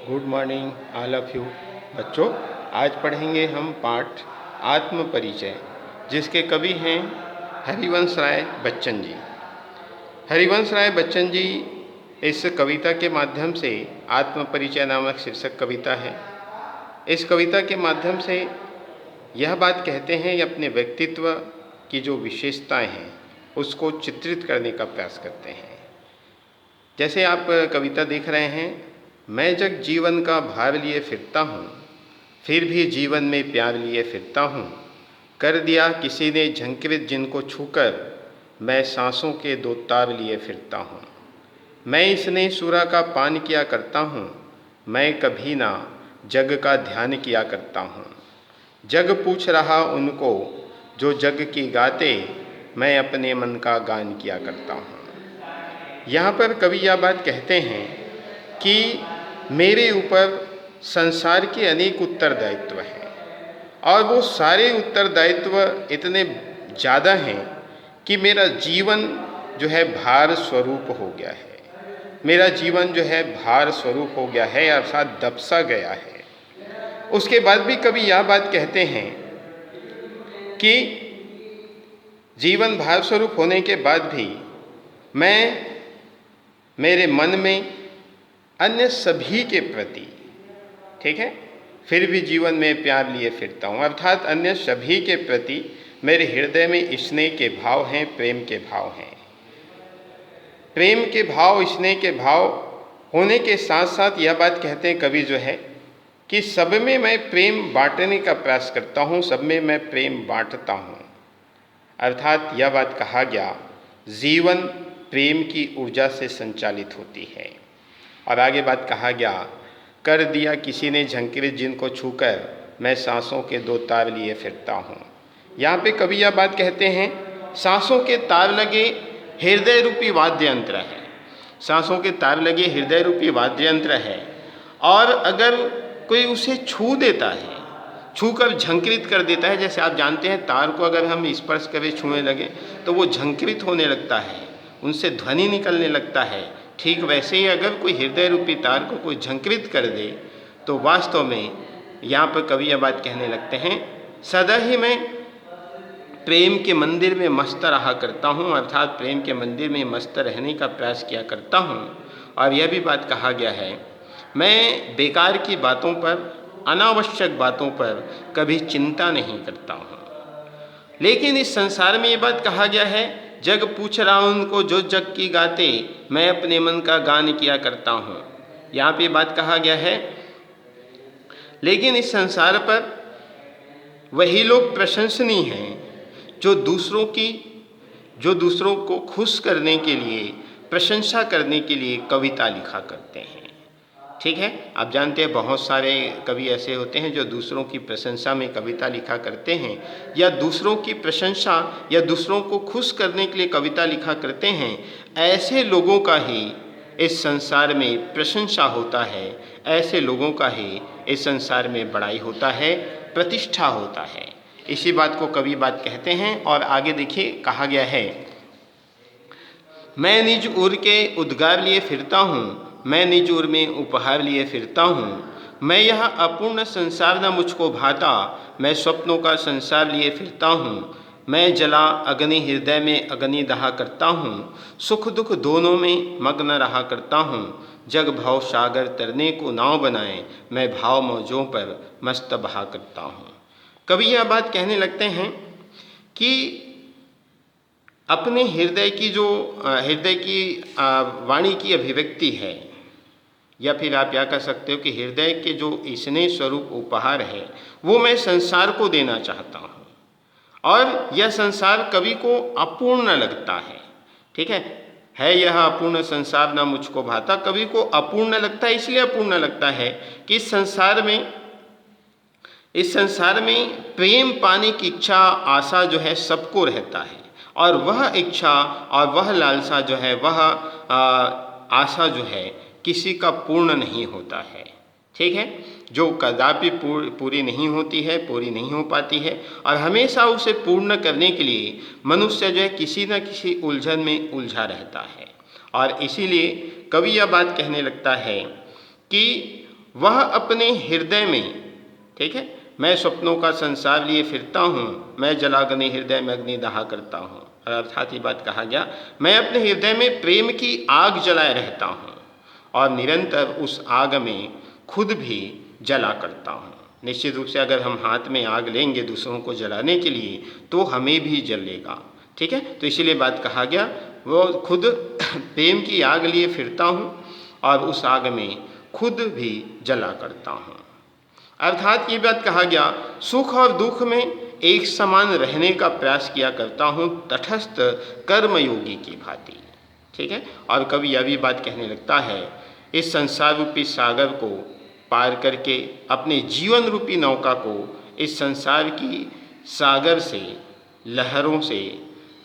Good morning all of you. बच्चों, आज पढ़ेंगे हम पाठ आत्म परिचय, जिसके कवि हैं हरिवंश राय बच्चन जी। हरिवंश राय बच्चन जी इस कविता के माध्यम से, आत्म परिचय नामक शीर्षक कविता है, इस कविता के माध्यम से यह बात कहते हैं, अपने व्यक्तित्व की जो विशेषताएं हैं उसको चित्रित करने का प्रयास करते हैं। जैसे आप कविता देख रहे हैं, मैं जग जीवन का भार लिए फिरता हूँ, फिर भी जीवन में प्यार लिए फिरता हूँ। कर दिया किसी ने झंकृत जिनको छूकर, मैं सांसों के दो तार लिए फिरता हूँ। मैं इसने सूरा का पान किया करता हूँ, मैं कभी ना जग का ध्यान किया करता हूँ। जग पूछ रहा उनको जो जग की गाते, मैं अपने मन का गान किया करता हूँ। यहाँ पर कवि यह बात कहते हैं कि मेरे ऊपर संसार के अनेक उत्तरदायित्व हैं, और वो सारे उत्तरदायित्व इतने ज़्यादा हैं कि मेरा जीवन जो है भार स्वरूप हो गया है। मेरा जीवन जो है भार स्वरूप हो गया है, अर्थात दबसा गया है। उसके बाद भी कवि यह बात कहते हैं कि जीवन भार स्वरूप होने के बाद भी मैं मेरे मन में अन्य सभी के प्रति, ठीक है, फिर भी जीवन में प्यार लिए फिरता हूँ, अर्थात अन्य सभी के प्रति मेरे हृदय में स्नेह के भाव हैं, प्रेम के भाव हैं। प्रेम के भाव, स्नेह के भाव होने के साथ साथ यह बात कहते हैं कवि जो है कि सब में मैं प्रेम बांटने का प्रयास करता हूँ, सब में मैं प्रेम बांटता हूँ। अर्थात यह बात कहा गया, जीवन प्रेम की ऊर्जा से संचालित होती है। और आगे बात कहा गया, कर दिया किसी ने झंकृत जिनको छूकर, मैं सांसों के दो तार लिए फिरता हूँ। यहाँ पे कवि यह बात कहते हैं, सांसों के तार लगे हृदय रूपी वाद्य यंत्र है। सांसों के तार लगे हृदय रूपी वाद्य यंत्र है, और अगर कोई उसे छू देता है, छू कर झंकृत कर देता है, जैसे आप जानते हैं तार को अगर हम स्पर्श करें, छूने लगे तो वो झंकृत होने लगता है, उनसे ध्वनि निकलने लगता है। ठीक वैसे ही अगर कोई हृदय रूपी तार को कोई झंकृत कर दे तो वास्तव में यहाँ पर कवि यह बात कहने लगते हैं, सदा ही मैं प्रेम के मंदिर में मस्त रहा करता हूँ, अर्थात प्रेम के मंदिर में मस्त रहने का प्रयास किया करता हूँ। और यह भी बात कहा गया है, मैं बेकार की बातों पर, अनावश्यक बातों पर कभी चिंता नहीं करता हूँ। लेकिन इस संसार में ये बात कहा गया है, जग पूछ रहा उनको जो जग की गाते, मैं अपने मन का गान किया करता हूँ। यहाँ पे बात कहा गया है, लेकिन इस संसार पर वही लोग प्रशंसनीय हैं जो दूसरों को खुश करने के लिए, प्रशंसा करने के लिए कविता लिखा करते हैं। ठीक है, आप जानते हैं बहुत सारे कवि ऐसे होते हैं जो दूसरों की प्रशंसा में कविता लिखा करते हैं, या दूसरों की प्रशंसा या दूसरों को खुश करने के लिए कविता लिखा करते हैं। ऐसे लोगों का ही इस संसार में प्रशंसा होता है, ऐसे लोगों का ही इस संसार में बड़ाई होता है, प्रतिष्ठा होता है। इसी बात को कवि बात कहते हैं। और आगे देखिए, कहा गया है, मैं निज उर के उद्गार लिए फिरता हूँ, मैं निज उर में उपहार लिए फिरता हूँ। मैं यह अपूर्ण संसार न मुझको भाता, मैं स्वप्नों का संसार लिए फिरता हूँ। मैं जला अग्नि हृदय में अग्नि दहा करता हूँ, सुख दुख दोनों में मग्न रहा करता हूँ। जग भाव सागर तरने को नाव बनाए, मैं भाव मौजों पर मस्त बहा करता हूँ। कवि यह बात कहने लगते हैं कि अपने हृदय की वाणी की अभिव्यक्ति है, या फिर आप क्या कह सकते हो कि हृदय के जो स्नेह स्वरूप उपहार है वो मैं संसार को देना चाहता हूँ। और यह संसार कवि को अपूर्ण लगता है। ठीक है यह अपूर्ण संसार ना मुझको भाता, कवि को अपूर्ण लगता है। इसलिए अपूर्ण लगता है कि इस संसार में प्रेम पाने की इच्छा, आशा जो है सबको रहता है, और वह इच्छा और वह लालसा जो है, वह आशा जो है किसी का पूर्ण नहीं होता है। ठीक है, जो कदापि पूरी नहीं होती है, पूरी नहीं हो पाती है, और हमेशा उसे पूर्ण करने के लिए मनुष्य जो है किसी न किसी उलझन में उलझा रहता है। और इसीलिए कवि यह बात कहने लगता है कि वह अपने हृदय में, ठीक है, मैं स्वप्नों का संसार लिए फिरता हूँ, मैं जलाग्नि हृदय में अग्नि दहा करता हूँ। अर्थात ये बात कहा गया, मैं अपने हृदय में प्रेम की आग जलाए रहता हूँ और निरंतर उस आग में खुद भी जला करता हूँ। निश्चित रूप से अगर हम हाथ में आग लेंगे दूसरों को जलाने के लिए तो हमें भी जलेगा, ठीक है। तो इसीलिए बात कहा गया, वो खुद प्रेम की आग लिए फिरता हूँ और उस आग में खुद भी जला करता हूँ। अर्थात ये बात कहा गया, सुख और दुख में एक समान रहने का प्रयास किया करता हूँ, तटस्थ कर्मयोगी की भांति, ठीक है। और कवि यह भी बात कहने लगता है, इस संसार रूपी सागर को पार करके अपने जीवन रूपी नौका को इस संसार की सागर से, लहरों से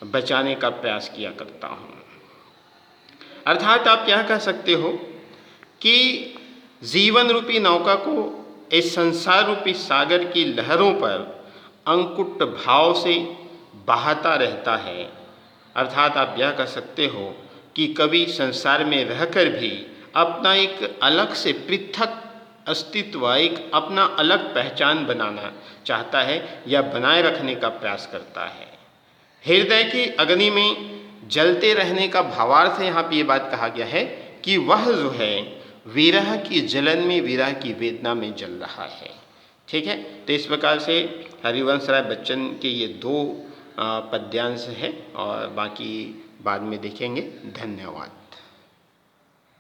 बचाने का प्रयास किया करता हूँ। अर्थात आप क्या कह सकते हो कि जीवन रूपी नौका को इस संसार रूपी सागर की लहरों पर अंकुट भाव से बहाता रहता है। अर्थात आप यह कह सकते हो कि कवि संसार में रहकर भी अपना एक अलग से पृथक अस्तित्व, एक अपना अलग पहचान बनाना चाहता है या बनाए रखने का प्रयास करता है। हृदय की अग्नि में जलते रहने का भावार्थ है यहाँ पे ये बात कहा गया है कि वह जो है विरह की जलन में, विरह की वेदना में जल रहा है, ठीक है। तो इस प्रकार से हरिवंश राय बच्चन के ये 2 पद्यांश है और बाकी बाद में देखेंगे। धन्यवाद।